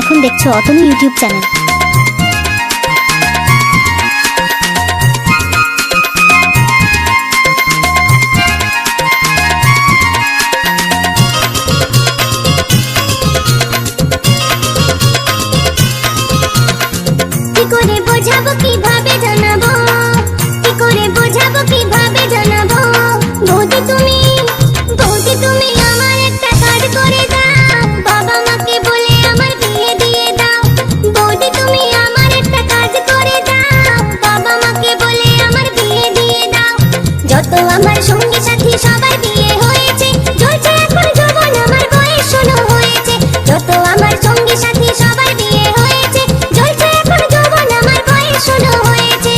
এখন দেখছো Atanu YouTube channel. কি করে বোঝাবো কিভাবে জানাবো, কি করে বোঝাবো কিভাবে জানাবো, বৌদি তুমি আমার একটা কাজ করে দাও, বাবা মাকে বলে আমার বিয়ে দিয়ে দাও। বৌদি তুমি আমার একটা কাজ করে দাও, বাবা মাকে বলে আমার বিয়ে দিয়ে দাও। যত আমার সঙ্গী সাথী সবাই বিয়ে হয়েছে, চলছে এখন যৌবন আমার বয়স 16 হয়েছে। যত আমার সঙ্গী সাথী সবাই বিয়ে হয়েছে, চলছে এখন যৌবন আমার বয়স 16 হয়েছে।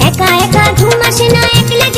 একা একা ঘুম আসে না, একলে